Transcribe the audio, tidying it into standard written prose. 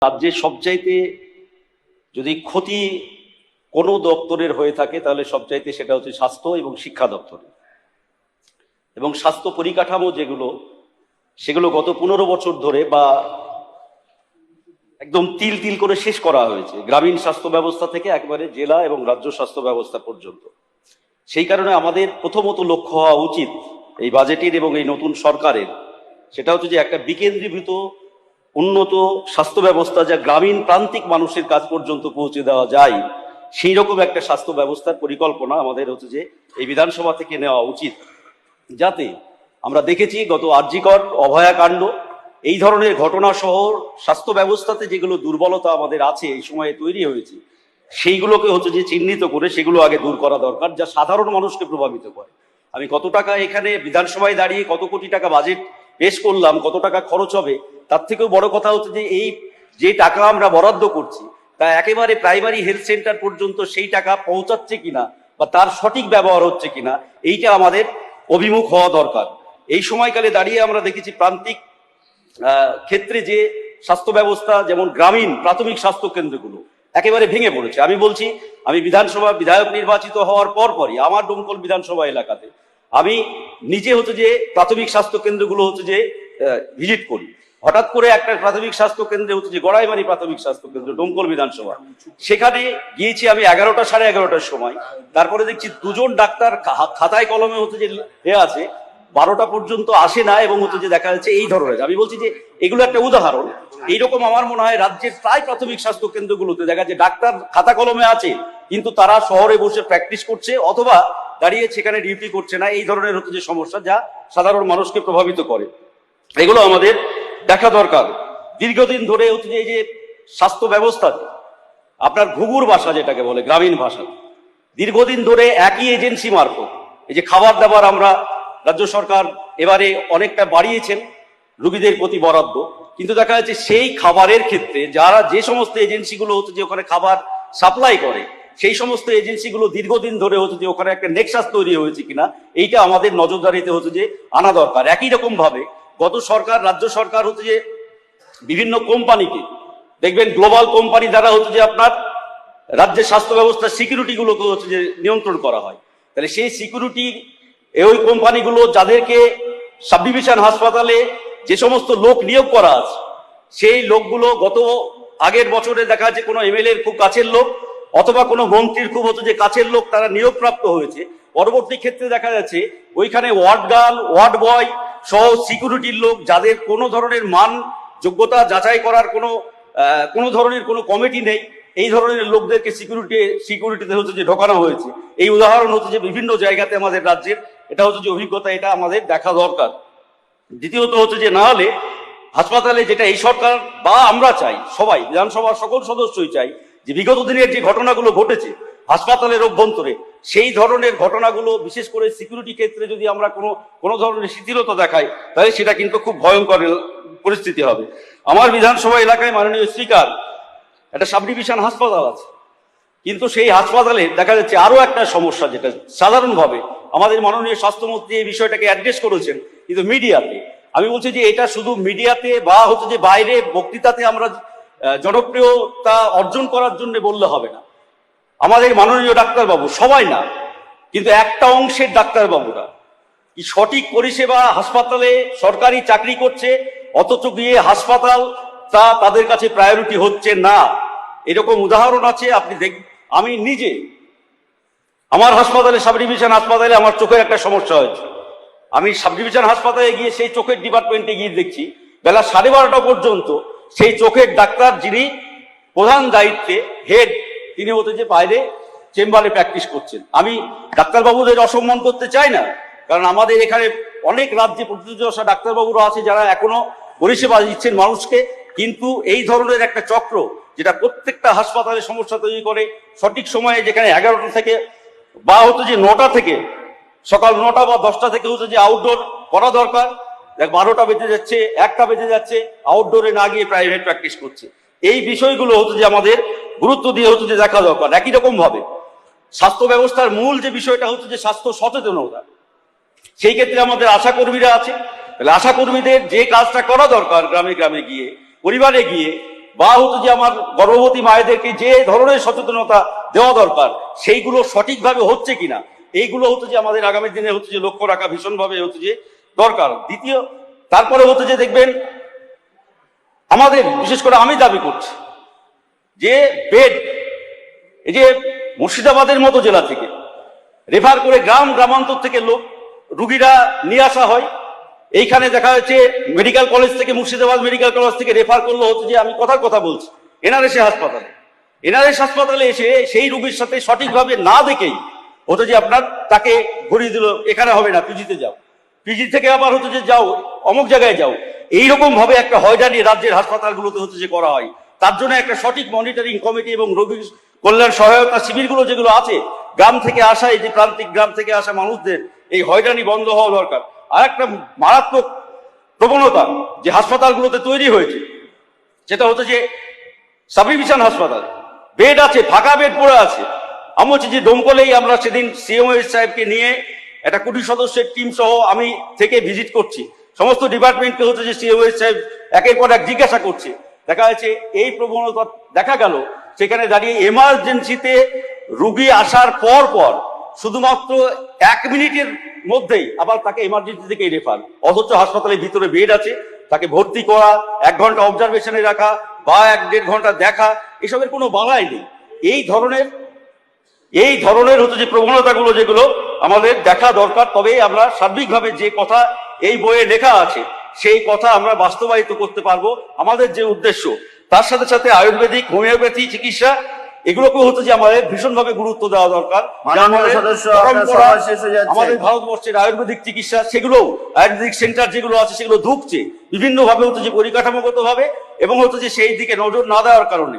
রাজ্যের সবচাইতে যদি ক্ষতি কোনো দপ্তরের হয়ে থাকে তাহলে সবচাইতে সেটা হচ্ছে স্বাস্থ্য এবং শিক্ষা দপ্তর। এবং স্বাস্থ্য পরিকাঠামো সেগুলো গত 15 বছর ধরে বা একদম তিল তিল করে শেষ করা হয়েছে, গ্রামীণ স্বাস্থ্য ব্যবস্থা থেকে একবারে জেলা এবং রাজ্য স্বাস্থ্য ব্যবস্থা পর্যন্ত। সেই কারণে আমাদের প্রথমত লক্ষ্য হওয়া উচিত এই বাজেটের এবং এই নতুন সরকারের, সেটা হচ্ছে যে একটা বিকেন্দ্রীভূত উন্নত স্বাস্থ্য ব্যবস্থা যা গ্রামীণ প্রান্তিক মানুষের কাছ পর্যন্ত পৌঁছে দেওয়া যায়, সেই রকম একটা স্বাস্থ্য ব্যবস্থার পরিকল্পনা আমাদের হচ্ছে যে এই বিধানসভা থেকে নেওয়া উচিত। যাতে আমরা দেখেছি গত আরজিকর অভয়াকাণ্ড, এই ধরনের ঘটনা সহ স্বাস্থ্য ব্যবস্থাতে যেগুলো দুর্বলতা আমাদের আছে এই সময়ে তৈরি হয়েছে, সেইগুলোকে হচ্ছে যে চিহ্নিত করে সেগুলো আগে দূর করা দরকার, যা সাধারণ মানুষকে প্রভাবিত করে। আমি কত টাকা এখানে বিধানসভায় দাঁড়িয়ে কত কোটি টাকা বাজেট পেশ করলাম, কত টাকা খরচ হবে, তার থেকেও বড় কথা হচ্ছে যে এই যে টাকা আমরা বরাদ্দ করছি তা একেবারে প্রাইমারি হেলথ সেন্টার পর্যন্ত সেই টাকা পৌঁছাচ্ছে কিনা বা তার সঠিক ব্যবহার হচ্ছে কিনা, এইটা আমাদের অভিমুখ হওয়া দরকার। এই সময়কালে দাঁড়িয়ে আমরা দেখেছি প্রান্তিক ক্ষেত্রে যে স্বাস্থ্য ব্যবস্থা, যেমন গ্রামীণ প্রাথমিক স্বাস্থ্য কেন্দ্রগুলো একেবারে ভেঙে পড়েছে। আমি বলছি, আমি বিধানসভা বিধায়ক নির্বাচিত হওয়ার পরই আমার ডোমকল বিধানসভা এলাকাতে আমি নিজে হচ্ছে যে প্রাথমিক স্বাস্থ্য কেন্দ্রগুলো হচ্ছে যে ভিজিট করি। হঠাৎ করে একটা প্রাথমিক স্বাস্থ্য কেন্দ্রে হচ্ছে যে গড়াইমারি প্রাথমিক স্বাস্থ্য কেন্দ্র, ডোমকল বিধানসভা, সেখানে গিয়েছি আমি 11টা সাড়ে 11টার সময়। তারপরে দেখছি দুজন ডাক্তার খাতায় কলমে হচ্ছে যে আছে, 12টা পর্যন্ত আসে না এবং হচ্ছে যে দেখা যাচ্ছে এই ধরনের। আমি বলছি যে এগুলো একটা উদাহরণ। এইরকম আমার মনে হয় রাজ্যের প্রায় প্রাথমিক স্বাস্থ্য কেন্দ্রগুলোতে দেখা যাচ্ছে ডাক্তার খাতা কলমে আছে, কিন্তু তারা শহরে বসে প্র্যাকটিস করছে অথবা দাঁড়িয়ে সেখানে ডিউটি করছে না। এই ধরনের হচ্ছে যে সমস্যা যা সাধারণ মানুষকে প্রভাবিত করে, এগুলো আমাদের দেখা দরকার। দীর্ঘদিন ধরে হচ্ছে যে এই যে স্বাস্থ্য ব্যবস্থা, আপনার ঘুঘুর ভাষা যেটাকে বলে গ্রামীণ ভাষা, দীর্ঘদিন ধরে একই এজেন্সি মারফত এই যে খাবার দাবার, আমরা রাজ্য সরকার এবারে অনেকটা বাড়িয়েছেন রোগীদের প্রতি বরাদ্দ, কিন্তু দেখা যাচ্ছে সেই খাবারের ক্ষেত্রে যারা যে সমস্ত এজেন্সিগুলো হচ্ছে যে ওখানে খাবার সাপ্লাই করে, সেই সমস্ত এজেন্সিগুলো দীর্ঘদিন ধরে হচ্ছে যে ওখানে একটা নেক্সাস তৈরি হয়েছে কিনা, এইটা আমাদের নজরদারিতে হচ্ছে যে আনা দরকার। একই রকম ভাবে গত সরকার, রাজ্য সরকার হচ্ছে যে বিভিন্ন কোম্পানিকে দেখবেন, গ্লোবাল কোম্পানি দ্বারা হচ্ছে যে আপনার রাজ্যের স্বাস্থ্য ব্যবস্থার সিকিউরিটি গুলোকে হচ্ছে যে নিয়ন্ত্রণ করা হয়। তাহলে সেই সিকিউরিটি ওই কোম্পানিগুলো যাদেরকে সাব ডিভিশন হাসপাতালে যে সমস্ত লোক নিয়োগ করা আছে, সেই লোকগুলো গত আগের বছরে দেখা যাচ্ছে কোনো এমএলএ খুব কাছের লোক অথবা কোনো মন্ত্রীর খুব হচ্ছে যে কাছের লোক তারা নিয়োগপ্রাপ্ত হয়েছে। পরবর্তী ক্ষেত্রে দেখা যাচ্ছে ওইখানে ওয়ার্ড গার্ল, ওয়ার্ড বয় সহ সিকিউরিটির লোক, যাদের কোনো ধরনের মান যোগ্যতা যাচাই করার কোনো ধরনের কোনো কমিটি নেই, এই ধরনের লোকদেরকে সিকিউরিটিতে হচ্ছে যে ঢোকানো হয়েছে। এই উদাহরণ হচ্ছে যে বিভিন্ন জায়গাতে আমাদের রাজ্যের, এটা হচ্ছে যে অভিজ্ঞতা, এটা আমাদের দেখা দরকার। দ্বিতীয়ত হচ্ছে যে না হলে হাসপাতালে, যেটা এই সরকার বা আমরা চাই, সবাই বিধানসভার সকল সদস্যই চাই, যে বিগত দিনের যে ঘটনাগুলো ঘটেছে হাসপাতালের অভ্যন্তরে, সেই ধরনের ঘটনাগুলো বিশেষ করে সিকিউরিটি ক্ষেত্রে যদি আমরা কোনো ধরনের শিথিলতা দেখাই, তাহলে সেটা কিন্তু খুব ভয়ঙ্কর পরিস্থিতি হবে। আমার বিধানসভা এলাকায় মাননীয় স্পিকার একটা সাব ডিভিশন হাসপাতাল আছে, কিন্তু সেই হাসপাতালে দেখা যাচ্ছে আরো একটা সমস্যা, যেটা সাধারণভাবে আমাদের মাননীয় স্বাস্থ্যমন্ত্রী এই বিষয়টাকে অ্যাড্রেস করেছেন, কিন্তু মিডিয়াতে, আমি বলছি যে এটা শুধু মিডিয়াতে বা হচ্ছে যে বাইরে বক্তৃতাতে আমরা জনপ্রিয়তা অর্জন করার জন্য বললে হবে না। আমাদের মাননীয় ডাক্তারবাবু, সবাই না কিন্তু একটা অংশের ডাক্তারবাবুরা কি সঠিক পরিষেবা হাসপাতালে সরকারি চাকরি করছে, অথচ গিয়ে হাসপাতাল তা তাদের কাছে প্রায়োরিটি হচ্ছে না। এরকম উদাহরণ আছে, আপনি আমি নিজে আমার হাসপাতালে, সাব ডিভিশন হাসপাতালে আমার চোখের একটা সমস্যা হয়েছে। আমি সাব ডিভিশন হাসপাতালে গিয়ে সেই চোখের ডিপার্টমেন্টে গিয়ে দেখছি বেলা 12:30 পর্যন্ত সেই চোখের ডাক্তার, যিনি প্রধান দায়িত্বে হেড, তিনি হতে যে বাইরে চেম্বারে প্র্যাকটিস করছেন। আমি ডাক্তারবাবুদের অসম্মান করতে চাই না, কারণ আমাদের এখানে অনেক রাজ্যে প্রতিযোগিতা ডাক্তারবাবুরা আছে যারা এখনো পরিষেবা দিচ্ছেন মানুষকে, কিন্তু এই ধরনের একটা চক্র যেটা প্রত্যেকটা হাসপাতালে সমস্যা তৈরি করে, সঠিক সময়ে যেখানে 11টা থেকে বা হতো যে 9টা থেকে, সকাল 9টা বা 10টা থেকে হচ্ছে যে আউটডোর করা দরকার, 12টা বেজে যাচ্ছে, 1টা বেজে যাচ্ছে, আউটডোরে না গিয়ে প্রাইভেট প্র্যাকটিস করছে। এই বিষয়গুলো হচ্ছে যে আমাদের গুরুত্ব দিয়ে হচ্ছে যে দেখা দরকার। একই রকম ভাবে স্বাস্থ্য ব্যবস্থার মূল যে বিষয়টা হচ্ছে যে স্বাস্থ্য সচেতনতা, সেই ক্ষেত্রে আমাদের আশা কর্মীরা আছে। তাহলে আশা কর্মীদের যে কাজটা করা দরকার, গ্রামে গ্রামে গিয়ে, পরিবারে গিয়ে বা হচ্ছে যে আমার গর্ভবতী মায়েদেরকে যে ধরনের সচেতনতা দেওয়া দরকার সেইগুলো সঠিকভাবে হচ্ছে কিনা, এইগুলো হচ্ছে যে আমাদের আগামী দিনে হচ্ছে যে লক্ষ্য রাখা ভীষণভাবে হচ্ছে যে দরকার। দ্বিতীয়, তারপরে হচ্ছে যে দেখবেন আমাদের বিশেষ করে আমি দাবি করছি যে বেড, এই যে মুর্শিদাবাদের মতো জেলা থেকে রেফার করে গ্রামান্তর থেকে রুগীরা নিয়ে আসা হয়, এইখানে দেখা যাচ্ছে মেডিকেল কলেজ থেকে, মুর্শিদাবাদ মেডিকেল কলেজ থেকে রেফার করলো হচ্ছে যে, আমি কথার কথা বলছি, এনআরএস হাসপাতালে এসে সেই রুগীর সাথে সঠিকভাবে না দেখেই হতো যে আপনার তাকে ঘুরিয়ে দিল, এখানে হবে না, পিজিতে যাও, পিজি থেকে আবার হতো যে যাও অমুক জায়গায় যাও। এইরকম ভাবে একটা হয়রানি রাজ্যের হাসপাতালগুলোতে হচ্ছে যে করা হয়। তার জন্য একটা সঠিক মনিটরিং কমিটি এবং রোগী কল্যাণ সহায়তা শিবিরগুলো যেগুলো আছে, গ্রাম থেকে আসা, এই যে প্রান্তিক গ্রাম থেকে আসা মানুষদের এই হয়রানি বন্ধ হওয়া দরকার। আর একটা মারাত্মক প্রবণতা যে হাসপাতালগুলোতে তৈরি হয়েছে, সেটা হচ্ছে যে সাবডিভিশন হাসপাতাল, বেড আছে, ফাঁকা বেড পড়ে আছে। আমি হচ্ছে যে দমকলেই আমরা সেদিন সিএমওএস সাহেবকে নিয়ে একটা 20 সদস্যের টিম সহ আমি থেকে ভিজিট করছি, সমস্ত ডিপার্টমেন্টকে হচ্ছে যে সিএমওএস সাহেব একের পর এক জিজ্ঞাসা করছে। দেখা যাচ্ছে এই প্রবণতা দেখা গেল সেখানে দাঁড়িয়ে এমার্জেন্সিতে রুগী আসার পর শুধুমাত্র 1 মিনিটের মধ্যেই আবার তাকে এমার্জেন্সি থেকে রেফার, অথচ হাসপাতালের ভিতরে বেড আছে, তাকে ভর্তি করা, 1 ঘন্টা অবজারভেশনে রাখা বা 1-1.5 ঘন্টা দেখা, এসবের কোনো বালাই নেই। এই ধরনের হচ্ছে যে প্রবণতাগুলো যেগুলো আমাদের দেখা দরকার, তবেই আমরা সার্বিকভাবে যে কথা এই বইয়ে লেখা আছে সেই কথা আমরা বাস্তবায়িত করতে পারবো। আমাদের যে উদ্দেশ্য, তার সাথে সাথে আয়ুর্বেদিক, হোমিওপ্যাথি চিকিৎসা, এগুলোকেও হচ্ছে যে আমাদের ভীষণভাবে গুরুত্ব দেওয়া দরকার। আমাদের ভারতবর্ষের আয়ুর্বেদিক চিকিৎসা, সেগুলো আয়ুর্বেদিক সেন্টার যেগুলো আছে সেগুলো ধুঁকছে বিভিন্ন ভাবে হচ্ছে যে পরিকাঠামোগত ভাবে, এবং হচ্ছে যে সেই দিকে নজর না দেওয়ার কারণে